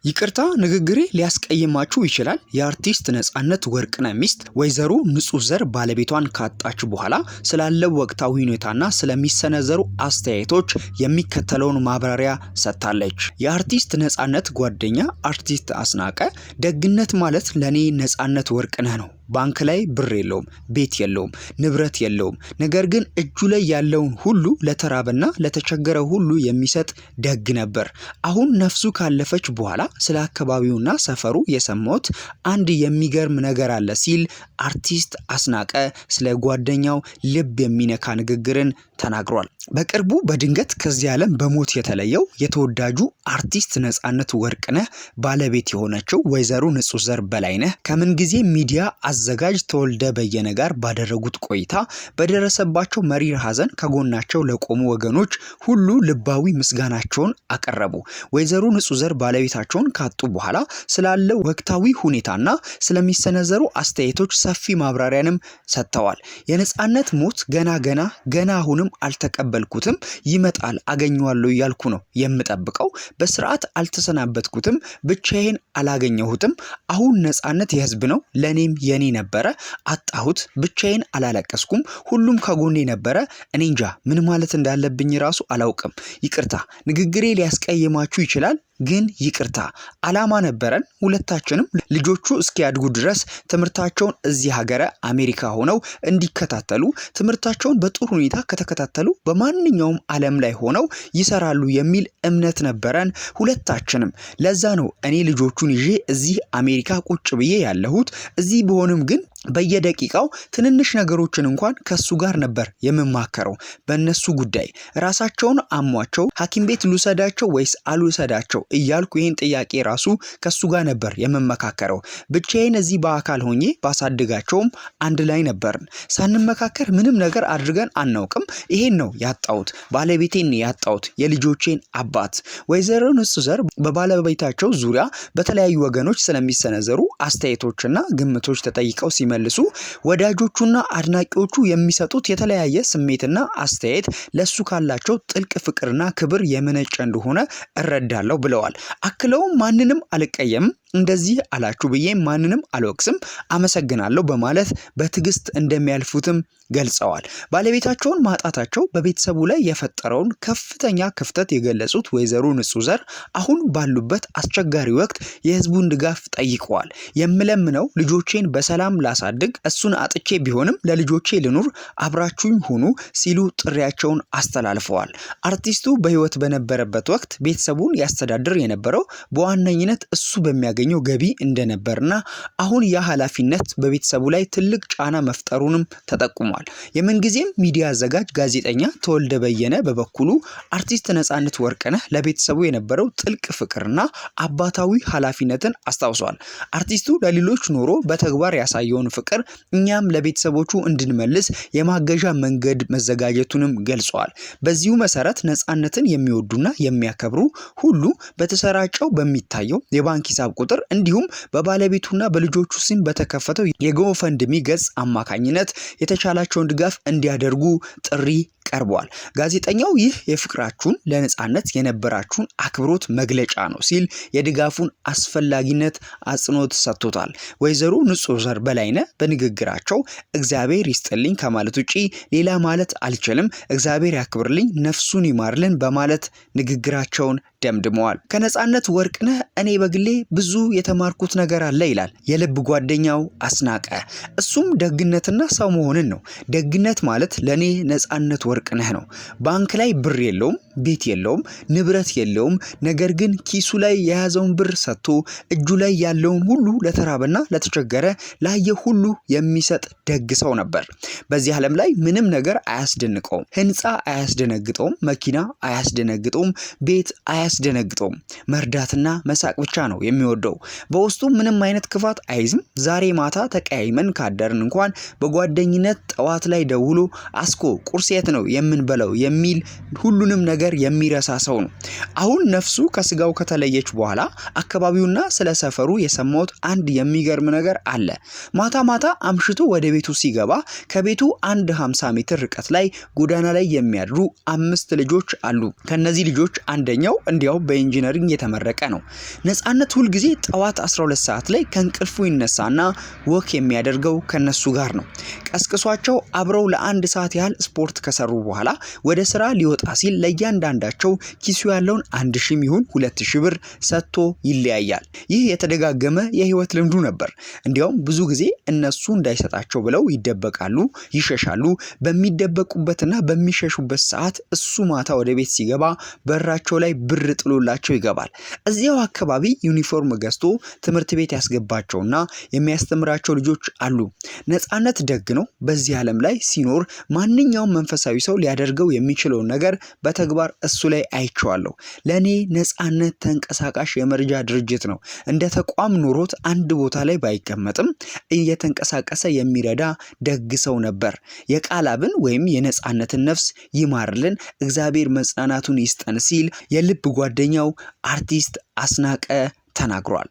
ይቅርታ ንግግሬ ሊያስቀይማችሁ ይችላል። የአርቲስት ነጻነት ወርቅነህ ሚስት ወይዘሮ ንጹህ ዘር ባለቤቷን ካጣች በኋላ ስላለው ወቅታዊ ሁኔታና ስለሚሰነዘሩ አስተያየቶች የሚከተለውን ማብራሪያ ሰጥታለች። የአርቲስት ነጻነት ጓደኛ አርቲስት አስናቀ ደግነት ማለት ለኔ ነጻነት ወርቅነህ ነው። ባንክ ላይ ብር የለውም፣ ቤት የለውም፣ ንብረት የለውም። ነገር ግን እጁ ላይ ያለውን ሁሉ ለተራበና ለተቸገረ ሁሉ የሚሰጥ ደግ ነበር። አሁን ነፍሱ ካለፈች በኋላ ስለ አካባቢውና ሰፈሩ የሰማሁት አንድ የሚገርም ነገር አለ ሲል አርቲስት አስናቀ ስለ ጓደኛው ልብ የሚነካ ንግግርን ተናግሯል። በቅርቡ በድንገት ከዚህ ዓለም በሞት የተለየው የተወዳጁ አርቲስት ነጻነት ወርቅነህ ባለቤት የሆነችው ወይዘሮ ንጹህ ዘር በላይነህ ከምንጊዜ ሚዲያ አዘጋጅ ተወልደ በየነ ጋር ባደረጉት ቆይታ በደረሰባቸው መሪር ሐዘን ከጎናቸው ለቆሙ ወገኖች ሁሉ ልባዊ ምስጋናቸውን አቀረቡ። ወይዘሮ ንጹህ ዘር ባለቤታቸውን ካጡ በኋላ ስላለው ወቅታዊ ሁኔታና ስለሚሰነዘሩ አስተያየቶች ሰፊ ማብራሪያንም ሰጥተዋል። የነጻነት ሞት ገና አሁንም አልተቀበልኩትም፣ ይመጣል አገኘዋለሁ እያልኩ ነው የምጠብቀው። በስርዓት አልተሰናበትኩትም፣ ብቻዬን አላገኘሁትም። አሁን ነጻነት የህዝብ ነው፣ ለኔም የኔ ነበረ። አጣሁት፣ ብቻዬን አላለቀስኩም፣ ሁሉም ከጎኔ ነበረ። እኔ እንጃ ምን ማለት እንዳለብኝ ራሱ አላውቅም። ይቅርታ ንግግሬ ሊያስቀይማችሁ ይችላል ግን ይቅርታ አላማ ነበረን። ሁለታችንም ልጆቹ እስኪያድጉ ድረስ ትምህርታቸውን እዚህ ሀገረ አሜሪካ ሆነው እንዲከታተሉ ትምህርታቸውን በጥሩ ሁኔታ ከተከታተሉ በማንኛውም ዓለም ላይ ሆነው ይሰራሉ የሚል እምነት ነበረን ሁለታችንም። ለዛ ነው እኔ ልጆቹን ይዤ እዚህ አሜሪካ ቁጭ ብዬ ያለሁት። እዚህ ቢሆንም ግን በየደቂቃው ትንንሽ ነገሮችን እንኳን ከሱ ጋር ነበር የምማከረው በእነሱ ጉዳይ። ራሳቸውን አሟቸው ሐኪም ቤት ልውሰዳቸው ወይስ አልውሰዳቸው እያልኩ ይሄን ጥያቄ ራሱ ከሱ ጋር ነበር የምመካከረው። ብቻዬን እዚህ በአካል ሆኜ ባሳድጋቸውም አንድ ላይ ነበርን። ሳንመካከር ምንም ነገር አድርገን አናውቅም። ይሄን ነው ያጣሁት፣ ባለቤቴን ያጣሁት፣ የልጆቼን አባት። ወይዘሮ ንጹህ ዘር በባለቤታቸው ዙሪያ በተለያዩ ወገኖች ስለሚሰነዘሩ አስተያየቶችና ግምቶች ተጠይቀው ሲመልሱ ወዳጆቹና አድናቂዎቹ የሚሰጡት የተለያየ ስሜትና አስተያየት ለሱ ካላቸው ጥልቅ ፍቅርና ክብር የመነጨ እንደሆነ እረዳለሁ ብለዋል። አክለውም ማንንም አልቀየምም፣ እንደዚህ አላችሁ ብዬ ማንንም አልወቅስም፣ አመሰግናለሁ በማለት በትዕግስት እንደሚያልፉትም ገልጸዋል። ባለቤታቸውን ማጣታቸው በቤተሰቡ ላይ የፈጠረውን ከፍተኛ ክፍተት የገለጹት ወይዘሮ ንጹህ ዘር አሁን ባሉበት አስቸጋሪ ወቅት የህዝቡን ድጋፍ ጠይቀዋል። የምለምነው ልጆቼን በሰላም ላሳድግ፣ እሱን አጥቼ ቢሆንም ለልጆቼ ልኑር፣ አብራችሁኝ ሁኑ ሲሉ ጥሪያቸውን አስተላልፈዋል። አርቲስቱ በህይወት በነበረበት ወቅት ቤተሰቡን ያስተዳድር የነበረው በዋነኝነት እሱ በሚያገኘው ገቢ እንደነበርና አሁን ያ ኃላፊነት በቤተሰቡ ላይ ትልቅ ጫና መፍጠሩንም ተጠቁሟል። የምንጊዜም ሚዲያ አዘጋጅ ጋዜጠኛ ተወልደ በየነ በበኩሉ አርቲስት ነጻነት ወርቅነህ ለቤተሰቡ የነበረው ጥልቅ ፍቅርና አባታዊ ኃላፊነትን አስታውሷል። አርቲስቱ ለሌሎች ኖሮ በተግባር ያሳየውን ፍቅር እኛም ለቤተሰቦቹ እንድንመልስ የማገዣ መንገድ መዘጋጀቱንም ገልጿል። በዚሁ መሰረት ነጻነትን የሚወዱና የሚያከብሩ ሁሉ በተሰራጨው በሚታየው የባንክ ሂሳብ ቁጥር እንዲሁም በባለቤቱና በልጆቹ ስም በተከፈተው የጎፈንድሚ ገጽ አማካኝነት የተቻላቸውን ድጋፍ እንዲያደርጉ ጥሪ ቀርቧል። ጋዜጠኛው ይህ የፍቅራችሁን ለነጻነት የነበራችሁን አክብሮት መግለጫ ነው ሲል የድጋፉን አስፈላጊነት አጽንኦት ሰጥቶታል። ወይዘሮ ንጹህ ዘር በላይነህ በንግግራቸው እግዚአብሔር ይስጥልኝ ከማለት ውጪ ሌላ ማለት አልችልም፣ እግዚአብሔር ያክብርልኝ፣ ነፍሱን ይማርልን በማለት ንግግራቸውን ደምድመዋል። ከነጻነት ወርቅነህ እኔ በግሌ ብዙ የተማርኩት ነገር አለ ይላል የልብ ጓደኛው አስናቀ። እሱም ደግነትና ሰው መሆንን ነው። ደግነት ማለት ለኔ ነጻነት ወርቅነህ ነው። ባንክ ላይ ብር የለውም፣ ቤት የለውም፣ ንብረት የለውም። ነገር ግን ኪሱ ላይ የያዘውን ብር ሰጥቶ እጁ ላይ ያለውን ሁሉ ለተራበና ለተቸገረ ላየ ሁሉ የሚሰጥ ደግ ሰው ነበር። በዚህ ዓለም ላይ ምንም ነገር አያስደንቀውም። ህንፃ አያስደነግጠውም፣ መኪና አያስደነግጠውም፣ ቤት አያስደነግጠውም። መርዳትና መሳቅ ብቻ ነው የሚወደው። በውስጡ ምንም አይነት ክፋት አይዝም። ዛሬ ማታ ተቀያይመን ካደርን እንኳን በጓደኝነት ጠዋት ላይ ደውሎ አስኮ ቁርስ የት ነው የምንበለው የሚል ሁሉንም ነገር የሚረሳ ሰው ነው። አሁን ነፍሱ ከስጋው ከተለየች በኋላ አካባቢውና ስለ ሰፈሩ የሰማሁት አንድ የሚገርም ነገር አለ። ማታ ማታ አምሽቶ ወደ ቤቱ ሲገባ ከቤቱ 50 ሜትር ርቀት ላይ ጎዳና ላይ የሚያድሩ 5 ልጆች አሉ። ከነዚህ ልጆች አንደኛው እንዲያው በኢንጂነሪንግ የተመረቀ ነው። ነጻነት ሁል ጊዜ ጠዋት 12 ሰዓት ላይ ከእንቅልፉ ይነሳና ወክ የሚያደርገው ከነሱ ጋር ነው። ቀስቅሷቸው አብረው ለ1 ሰዓት ያህል ስፖርት ከሰሩ በኋላ ወደ ስራ ሊወጣ ሲል ለእያንዳንዳቸው ኪሱ ያለውን 1000 ይሁን 2000 ብር ሰጥቶ ይለያያል። ይህ የተደጋገመ የህይወት ልምዱ ነበር። እንዲያውም ብዙ ጊዜ እነሱ እንዳይሰጣቸው ብለው ይደበቃሉ፣ ይሸሻሉ። በሚደበቁበትና በሚሸሹበት ሰዓት እሱ ማታ ወደ ቤት ሲገባ በራቸው ላይ ብር ጥሎላቸው ይገባል። እዚያው አካባቢ ዩኒፎርም ገዝቶ ትምህርት ቤት ያስገባቸውና የሚያስተምራቸው ልጆች አሉ። ነጻነት ደግ ነው። በዚህ ዓለም ላይ ሲኖር ማንኛውም መንፈሳዊ ሰው ሊያደርገው የሚችለውን ነገር በተግባር እሱ ላይ አይቼዋለሁ። ለኔ ነጻነት ተንቀሳቃሽ የመርጃ ድርጅት ነው። እንደ ተቋም ኖሮት አንድ ቦታ ላይ ባይቀመጥም እየተንቀሳቀሰ የሚረዳ ደግ ሰው ነበር። የቃላብን ወይም የነጻነትን ነፍስ ይማርልን፣ እግዚአብሔር መጽናናቱን ይስጠን ሲል የልብ ጓደኛው አርቲስት አስናቀ ተናግሯል።